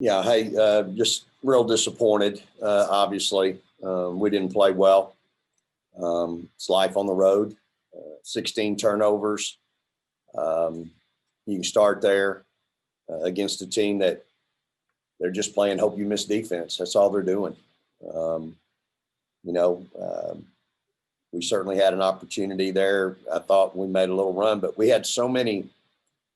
Yeah, hey, just real disappointed. Obviously, we didn't play well. It's life on the road. 16 turnovers. Um, you can start there against a team that they're just playing hope you miss defense. That's all they're doing. Um, you know, um, we certainly had an opportunity there. I thought we made a little run, but we had so many.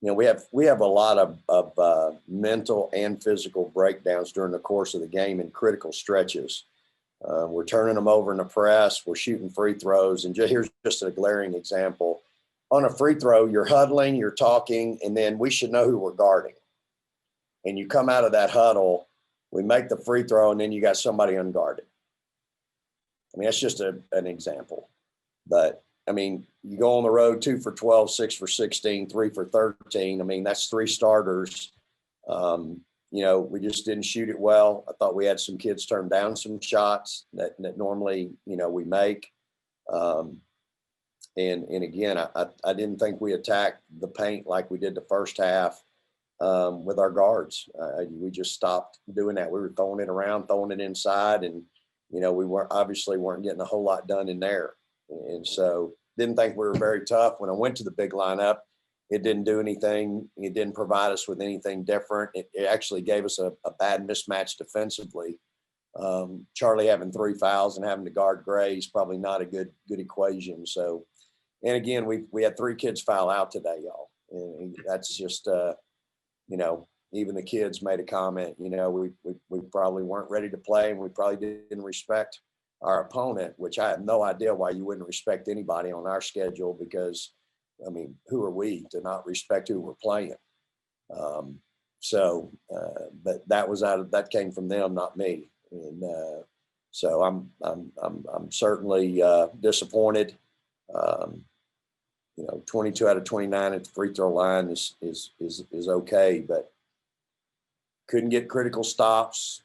We have a lot of mental and physical breakdowns during the course of the game in critical stretches. We're turning them over in the press. We're shooting free throws. And here's just a glaring example. On a free throw, you're huddling, you're talking, and then we should know who we're guarding. And you come out of that huddle, we make the free throw, and then you got somebody unguarded. I mean, that's just an example. But, I mean, you go on the road 2 for 12, 6 for 16, 3 for 13. I mean, that's 3 starters. We just didn't shoot it well. I thought we had some kids turn down some shots that normally, we make. And again, I didn't think we attacked the paint like we did the first half with our guards. We just stopped doing that. We were throwing it around, throwing it inside, and, we weren't getting a whole lot done in there. And so didn't think we were very tough. When I went to the big lineup, it didn't do anything. It didn't provide us with anything different. It actually gave us a bad mismatch defensively. Charlie having 3 fouls and having to guard Gray is probably not a good equation. So, and again, we had 3 kids foul out today, y'all. And that's just, even the kids made a comment, we probably weren't ready to play, and we probably didn't respect our opponent, which I have no idea why you wouldn't respect anybody on our schedule, because, I mean, who are we to not respect who we're playing? But that came from them, not me. And so I'm certainly disappointed. 22 out of 29 at the free throw line is okay, but couldn't get critical stops.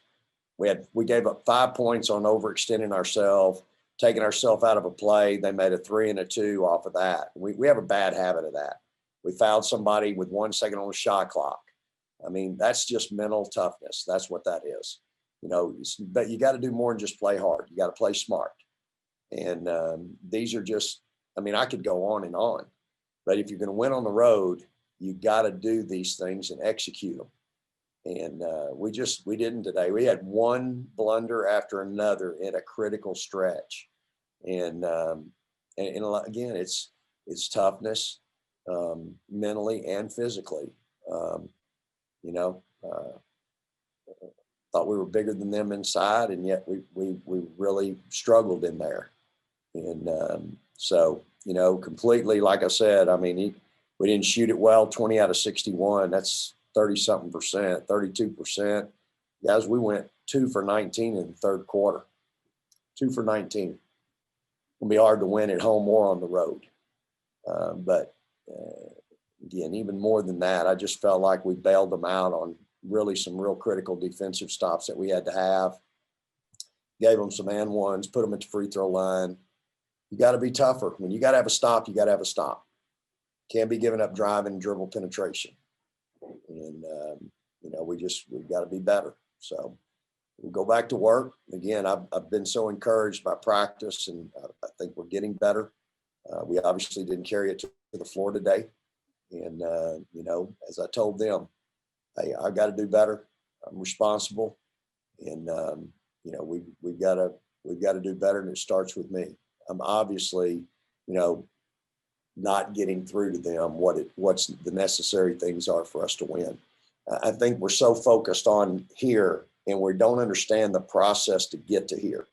We gave up 5 points on overextending ourselves, taking ourselves out of a play. They made a 3 and a 2 off of that. We have a bad habit of that. We fouled somebody with 1 second on the shot clock. I mean, that's just mental toughness. That's what that is. But you got to do more than just play hard. You got to play smart. And these are just, I mean, I could go on and on. But if you're going to win on the road, you got to do these things and execute them. And we didn't today. We had one blunder after another in a critical stretch. And again, it's toughness, mentally and physically. Thought we were bigger than them inside, and yet we really struggled in there. And completely, like I said, I mean, we didn't shoot it well. 20 out of 61. That's 30-something%, 32%. Guys, we went 2 for 19 in the third quarter. 2 for 19. It'll be hard to win at home or on the road. But again, even more than that, I just felt like we bailed them out on really some real critical defensive stops that we had to have. Gave them some and ones, put them at the free throw line. You got to be tougher. When you got to have a stop, you got to have a stop. Can't be giving up driving and dribble penetration. And, we've got to be better. So we'll go back to work. Again, I've been so encouraged by practice, and I think we're getting better. We obviously didn't carry it to the floor today. And, as I told them, hey, I got to do better. I'm responsible. And, we've got to do better, and it starts with me. I'm obviously, not getting through to them what's the necessary things are for us to win. I think we're so focused on here, and we don't understand the process to get to here.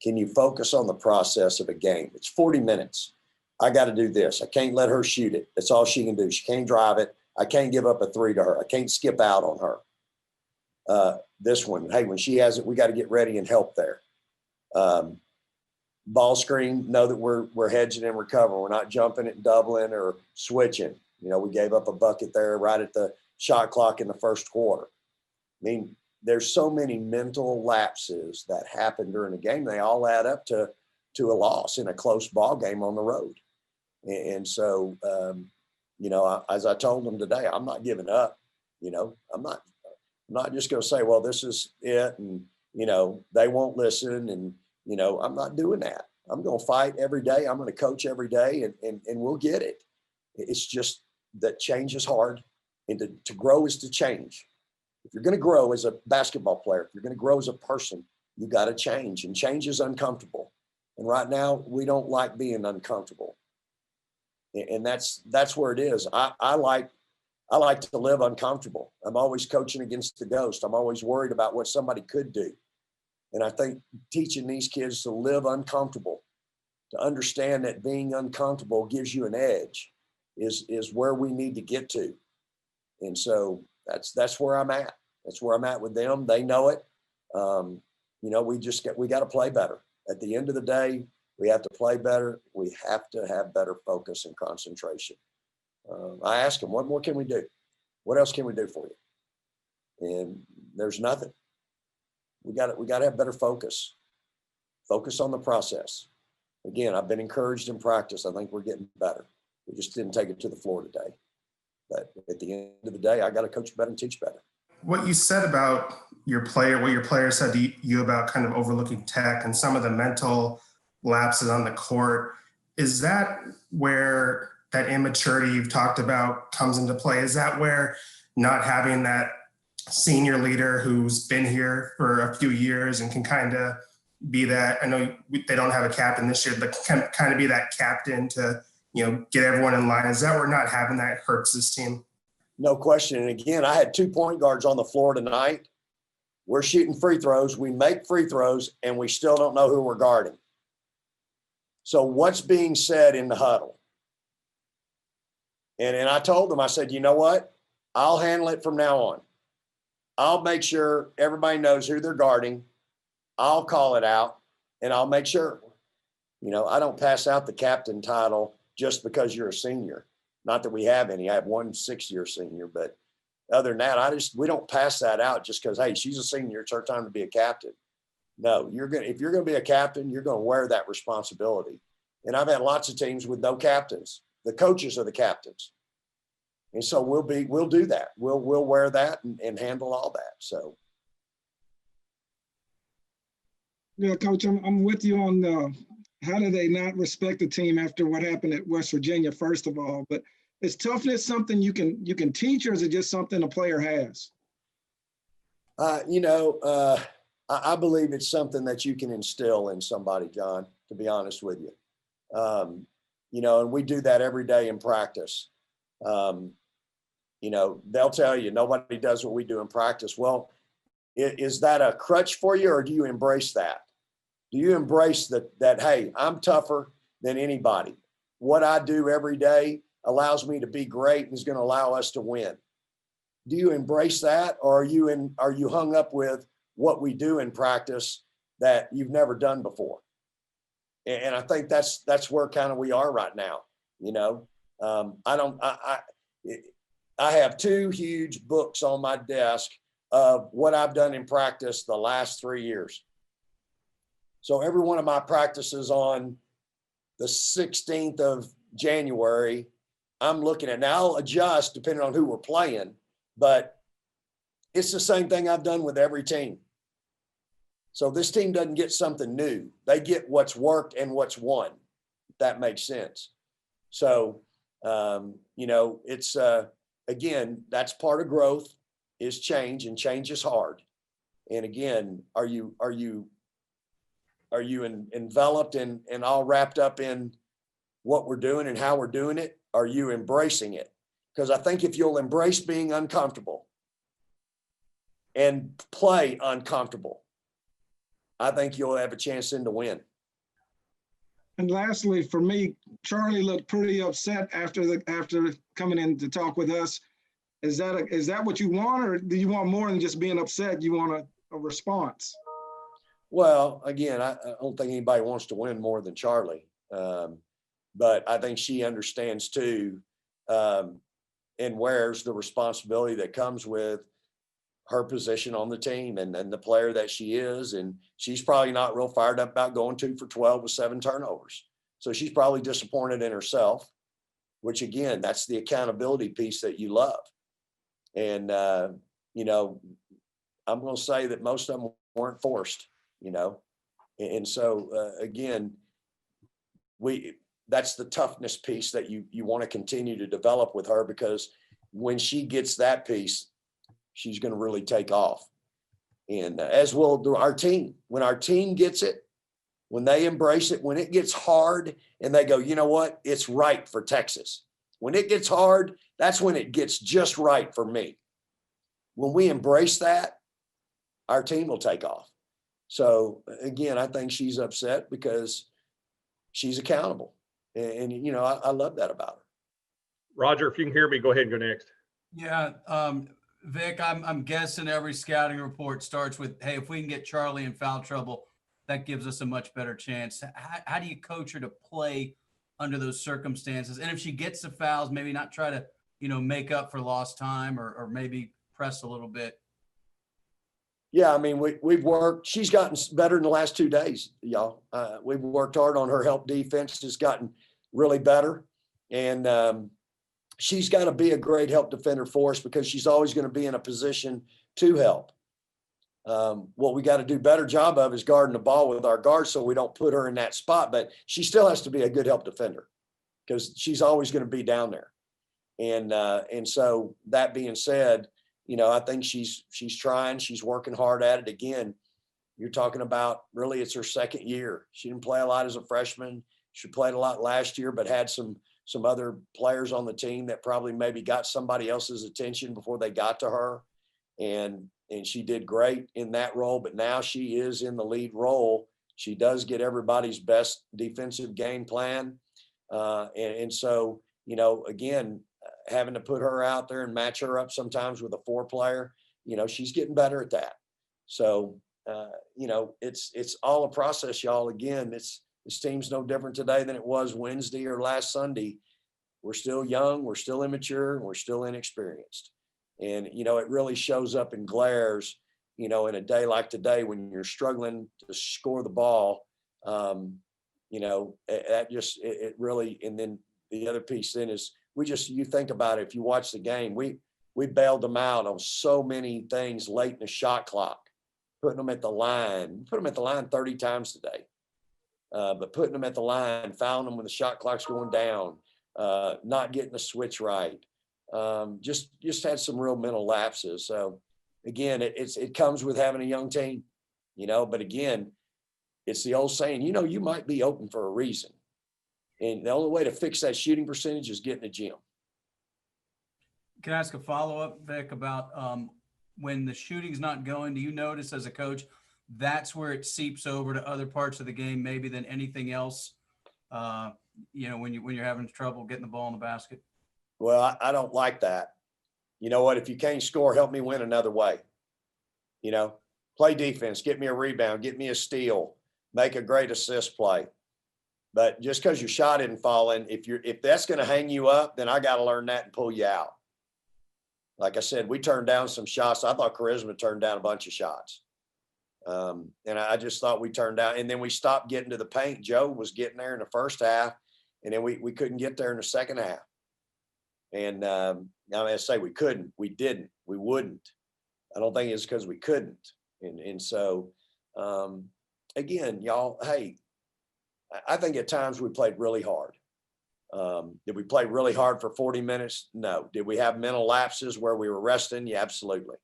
Can you focus on the process of a game? It's 40 minutes. I got to do this. I can't let her shoot it. That's all she can do. She can't drive it. I can't give up a 3 to her. I can't skip out on her. This one, hey, when she has it, we got to get ready and help there. Ball screen, know that we're hedging and recovering. We're not jumping it and doubling or switching. We gave up a bucket there right at the shot clock in the first quarter. I mean, there's so many mental lapses that happen during the game. They all add up to a loss in a close ball game on the road. And so, as I told them today, I'm not giving up. I'm not. I'm not just going to say, well, this is it. And, they won't listen. And, I'm not doing that. I'm going to fight every day. I'm going to coach every day and we'll get it. It's just that change is hard, and to grow is to change. If you're going to grow as a basketball player, if you're going to grow as a person, you got to change, and change is uncomfortable. And right now we don't like being uncomfortable. And that's where it is. I like to live uncomfortable. I'm always coaching against the ghost. I'm always worried about what somebody could do. And I think teaching these kids to live uncomfortable, to understand that being uncomfortable gives you an edge, is where we need to get to. And so that's where I'm at. That's where I'm at with them. They know it. We got to play better. At the end of the day, we have to play better. We have to have better focus and concentration. I asked them, what more can we do? What else can we do for you? And there's nothing. We got to have better focus. Focus on the process. Again, I've been encouraged in practice. I think we're getting better. We just didn't take it to the floor today. But at the end of the day, I got to coach better and teach better. What you said about what your player said to you about kind of overlooking tech and some of the mental lapses on the court, is that where that immaturity you've talked about comes into play? Is that where not having that senior leader who's been here for a few years and can kind of be that, I know they don't have a captain this year, but can kind of be that captain to, get everyone in line? Is that where not having that hurts this team? No question. And again, I had 2 point guards on the floor tonight. We're shooting free throws. We make free throws, and we still don't know who we're guarding. So what's being said in the huddle? And I told them, I said, you know what? I'll handle it from now on. I'll make sure everybody knows who they're guarding. I'll call it out, and I'll make sure. I don't pass out the captain title just because you're a senior. Not that we have any. I have 1 6-year senior, but other than that, we don't pass that out just because, hey, she's a senior, it's her time to be a captain. No, if you're going to be a captain, you're going to wear that responsibility. And I've had lots of teams with no captains. The coaches are the captains. And so we'll do that. We'll wear that and handle all that. So. Yeah, Coach, I'm with you on how do they not respect the team after what happened at West Virginia, first of all. But is toughness something you can teach, or is it just something a player has? I believe it's something that you can instill in somebody, John, to be honest with you. And we do that every day in practice. They'll tell you nobody does what we do in practice. Well, is that a crutch for you, or do you embrace that? Do you embrace that, hey, I'm tougher than anybody. What I do every day allows me to be great and is going to allow us to win. Do you embrace that, or are you hung up with what we do in practice that you've never done before? And I think that's where kind of we are right now. I have 2 huge books on my desk of what I've done in practice the last 3 years. So every one of my practices on the 16th of January, I'm looking at. Now I'll adjust depending on who we're playing, but it's the same thing I've done with every team. So this team doesn't get something new. They get what's worked and what's won, if that makes sense. So, it's, again, that's part of growth is change, and change is hard. And again, are you enveloped and all wrapped up in what we're doing and how we're doing it? Are you embracing it? Because I think if you'll embrace being uncomfortable and play uncomfortable, I think you'll have a chance then to win. And lastly, for me, Charlie looked pretty upset after coming in to talk with us. Is that what you want, or do you want more than just being upset? You want a response? Well, again, I don't think anybody wants to win more than Charlie. But I think she understands too, and wears the responsibility that comes with her position on the team and the player that she is. And she's probably not real fired up about going 2 for 12 with 7 turnovers. So she's probably disappointed in herself, which again, that's the accountability piece that you love. And, I'm going to say that most of them weren't forced, and so again, that's the toughness piece that you want to continue to develop with her, because when she gets that piece, she's going to really take off. And as will do our team. When our team gets it, when they embrace it, when it gets hard and they go, you know what, it's right for Texas. When it gets hard, that's when it gets just right for me. When we embrace that, our team will take off. So again, I think she's upset because she's accountable. And I love that about her. Roger, if you can hear me, go ahead and go next. Yeah, Vic, I'm guessing every scouting report starts with, hey, if we can get Charlie in foul trouble, that gives us a much better chance. How do you coach her to play under those circumstances? And if she gets the fouls, maybe not try to, make up for lost time or maybe press a little bit. Yeah, I mean, we've worked. She's gotten better in the last 2 days, y'all. We've worked hard on her help defense. Has gotten really better. And she's got to be a great help defender for us, because she's always going to be in a position to help. What we got to do better job of is guarding the ball with our guards so we don't put her in that spot. But she still has to be a good help defender, because she's always going to be down there. And so that being said, I think she's trying. She's working hard at it. Again, you're talking about really it's her second year. She didn't play a lot as a freshman. She played a lot last year, but had some other players on the team that probably maybe got somebody else's attention before they got to her. And she did great in that role, but now she is in the lead role. She does get everybody's best defensive game plan. And so, again, having to put her out there and match her up sometimes with a 4-player, she's getting better at that. So, it's all a process, y'all. Again, this team's no different today than it was Wednesday or last Sunday. We're still young, we're still immature, and we're still inexperienced. And, it really shows up and glares, in a day like today when you're struggling to score the ball. That just, it really, and then the other piece then is you think about it, if you watch the game, we bailed them out on so many things late in the shot clock, putting them at the line. Put them at the line 30 times today. But putting them at the line, fouling them when the shot clock's going down, not getting the switch right. Just had some real mental lapses. So again, it comes with having a young team, but again, it's the old saying, you might be open for a reason. And the only way to fix that shooting percentage is get in the gym. Can I ask a follow-up, Vic, about when the shooting's not going, do you notice as a coach, that's where it seeps over to other parts of the game, maybe than anything else, when you're having trouble getting the ball in the basket? Well, I don't like that. You know what? If you can't score, help me win another way. Play defense, get me a rebound, get me a steal, make a great assist play. But just because your shot isn't falling, if that's going to hang you up, then I got to learn that and pull you out. Like I said, we turned down some shots. I thought Charisma turned down a bunch of shots. And I just thought we turned down, and then we stopped getting to the paint. Joe was getting there in the first half, and then we couldn't get there in the second half. And I say we couldn't, we didn't, we wouldn't. I don't think it's because we couldn't. And so, again, y'all, hey, I think at times we played really hard. Did we play really hard for 40 minutes? No. Did we have mental lapses where we were resting? Yeah, absolutely.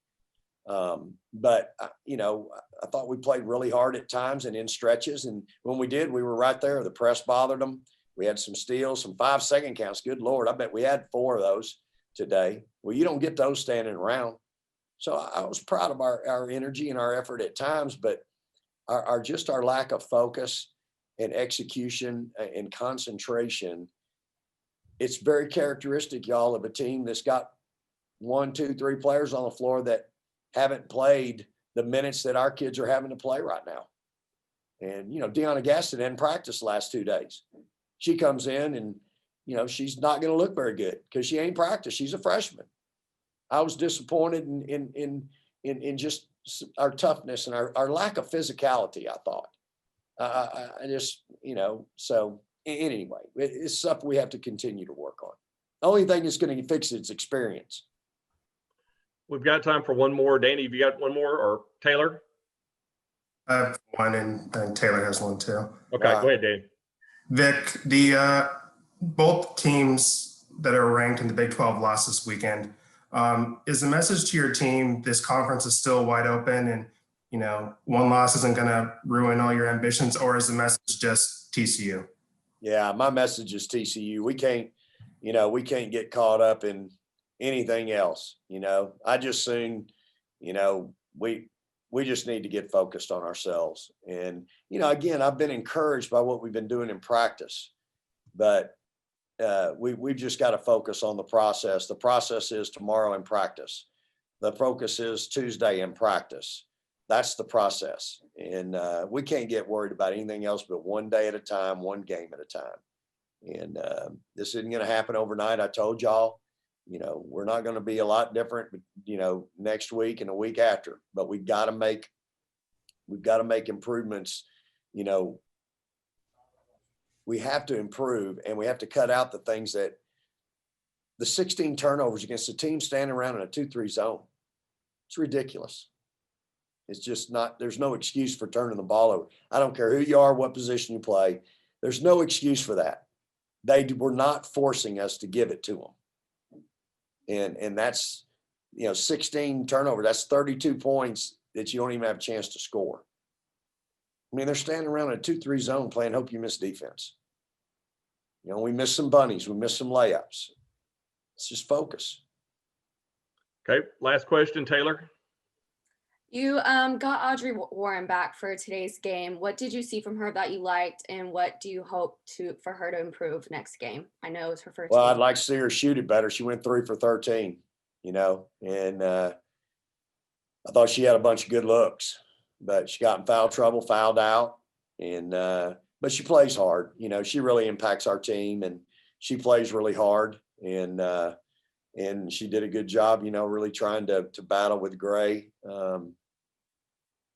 But I thought we played really hard at times and in stretches. And when we did, we were right there. The press bothered them. We had some steals, some 5-second counts. Good Lord. I bet we had 4 of those today. Well, you don't get those standing around. So I was proud of our energy and our effort at times, but our lack of focus and execution and concentration, it's very characteristic, y'all, of a team that's got 1, 2, 3 players on the floor that haven't played the minutes that our kids are having to play right now. And, Deanna Gaston hadn't practiced the last 2 days. She comes in and, she's not going to look very good because she ain't practiced. She's a freshman. I was disappointed in just our toughness and our lack of physicality, I thought. I just, so anyway, it's stuff we have to continue to work on. The only thing that's going to fix it is experience. We've got time for one more. Danny, have you got one more, or Taylor? I have one, and Taylor has one too. Okay, go ahead, Danny. Vic, the both teams that are ranked in the Big 12 lost this weekend. Is the message to your team this conference is still wide open, and one loss isn't going to ruin all your ambitions, or is the message just TCU? Yeah, my message is TCU. We can't get caught up in anything else. I just soon, we just need to get focused on ourselves. And, again, I've been encouraged by what we've been doing in practice, but we've just got to focus on the process. The process is tomorrow in practice. The focus is Tuesday in practice. That's the process. And we can't get worried about anything else but one day at a time, one game at a time. And this isn't going to happen overnight. I told y'all, we're not going to be a lot different, next week and the week after, but we've got to make improvements. We have to improve, and we have to cut out the things that the 16 turnovers against a team standing around in a 2-3 zone. It's ridiculous. It's just not, there's no excuse for turning the ball over. I don't care who you are, what position you play. There's no excuse for that. They were not forcing us to give it to them. And that's, 16 turnovers. That's 32 points that you don't even have a chance to score. I mean, they're standing around in a 2-3 zone playing hope you miss defense. We missed some bunnies. We missed some layups. Let's just focus. Okay, last question, Taylor. You got Audrey Warren back for today's game. What did you see from her that you liked, and what do you hope for her to improve next game? I know it's her first Well, game. I'd like to see her shoot it better. She went 3 for 13, and I thought she had a bunch of good looks, but she got in foul trouble, fouled out, and but she plays hard. She really impacts our team, and she plays really hard, and she did a good job, really trying to battle with Gray.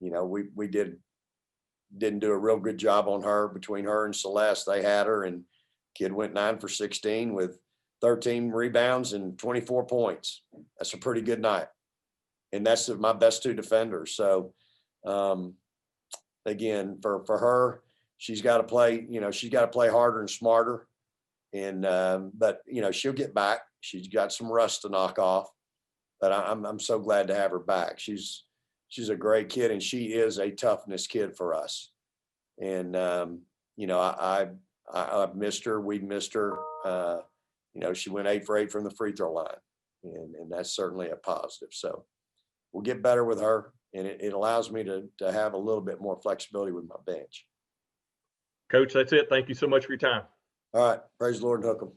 We didn't do a real good job on her. Between her and Celeste, they had her, and kid went 9 for 16 with 13 rebounds and 24 points. That's a pretty good night. And that's my best 2 defenders. So again, for her, she's got to play, she's got to play harder and smarter. And but she'll get back. She's got some rust to knock off, but I'm so glad to have her back. She's a great kid, and she is a toughness kid for us. And I missed her. We missed her. She went 8 for 8 from the free throw line, and that's certainly a positive. So we'll get better with her, and it allows me to have a little bit more flexibility with my bench. Coach, that's it. Thank you so much for your time. All right. Praise the Lord and hook 'em.